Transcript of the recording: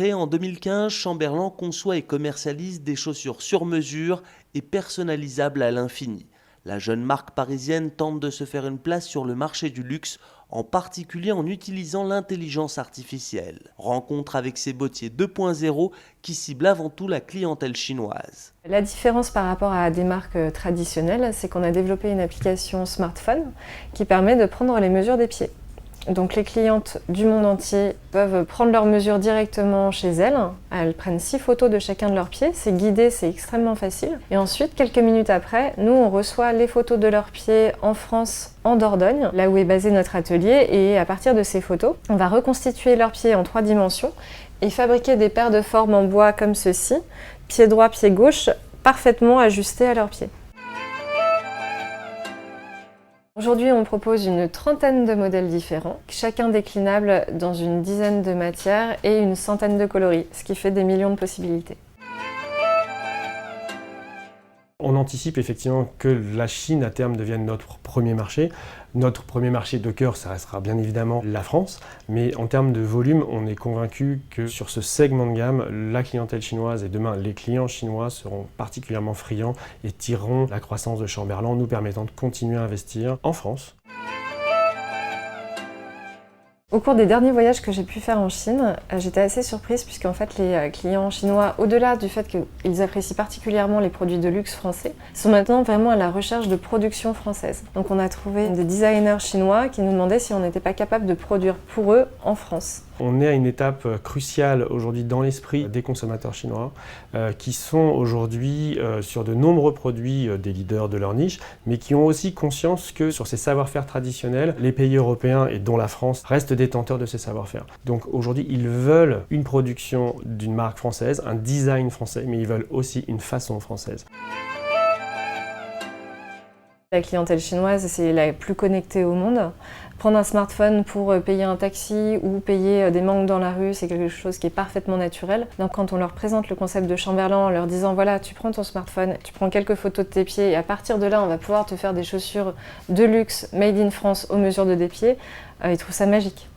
Créé en 2015, Chamberland conçoit et commercialise des chaussures sur mesure et personnalisables à l'infini. La jeune marque parisienne tente de se faire une place sur le marché du luxe, en particulier en utilisant l'intelligence artificielle. Rencontre avec ses bottiers 2.0 qui ciblent avant tout la clientèle chinoise. La différence par rapport à des marques traditionnelles, c'est qu'on a développé une application smartphone qui permet de prendre les mesures des pieds. Donc les clientes du monde entier peuvent prendre leurs mesures directement chez elles. Elles prennent 6 photos de chacun de leurs pieds, c'est guidé, c'est extrêmement facile. Et ensuite, quelques minutes après, nous on reçoit les photos de leurs pieds en France, en Dordogne, là où est basé notre atelier. Et à partir de ces photos, on va reconstituer leurs pieds en 3 dimensions et fabriquer des paires de formes en bois comme ceci, pied droit, pied gauche, parfaitement ajustés à leurs pieds. Aujourd'hui, on propose une trentaine de modèles différents, chacun déclinable dans une dizaine de matières et une centaine de coloris, ce qui fait des millions de possibilités. On anticipe effectivement que la Chine à terme devienne notre premier marché. Notre premier marché de cœur, ça restera bien évidemment la France, mais en termes de volume, on est convaincu que sur ce segment de gamme, la clientèle chinoise et demain les clients chinois seront particulièrement friands et tireront la croissance de Chamberland, nous permettant de continuer à investir en France. Au cours des derniers voyages que j'ai pu faire en Chine, j'étais assez surprise puisqu'en fait les clients chinois, au-delà du fait qu'ils apprécient particulièrement les produits de luxe français, sont maintenant vraiment à la recherche de production française. Donc on a trouvé des designers chinois qui nous demandaient si on n'était pas capable de produire pour eux en France. On est à une étape cruciale aujourd'hui dans l'esprit des consommateurs chinois qui sont aujourd'hui sur de nombreux produits des leaders de leur niche, mais qui ont aussi conscience que sur ces savoir-faire traditionnels, les pays européens et dont la France restent détenteurs de ces savoir-faire. Donc aujourd'hui, ils veulent une production d'une marque française, un design français, mais ils veulent aussi une façon française. La clientèle chinoise, c'est la plus connectée au monde. Prendre un smartphone pour payer un taxi ou payer des mangues dans la rue, c'est quelque chose qui est parfaitement naturel. Donc quand on leur présente le concept de Chamberland en leur disant voilà, tu prends ton smartphone, tu prends quelques photos de tes pieds et à partir de là, on va pouvoir te faire des chaussures de luxe made in France aux mesures de tes pieds, ils trouvent ça magique.